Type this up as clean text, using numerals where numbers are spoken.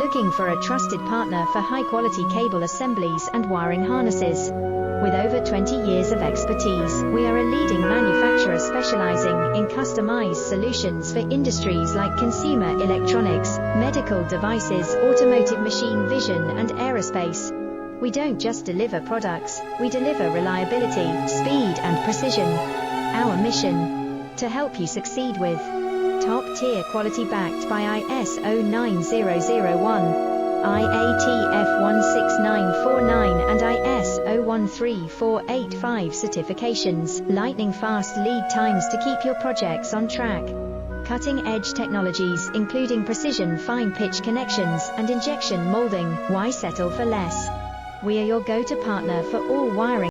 Looking for a trusted partner for high-quality cable assemblies and wiring harnesses? With over 20 years of expertise, we are a leading manufacturer specializing in customized solutions for industries like consumer electronics, medical devices, automotive machine vision, and aerospace. We don't just deliver products, we deliver reliability, speed, and precision. Our mission: to help you succeed with top-tier quality backed by ISO 9001, IATF 16949 and ISO 13485 certifications, lightning-fast lead times to keep your projects on track. Cutting-edge technologies including precision fine-pitch connections and injection molding. Why settle for less? We are your go-to partner for all wiring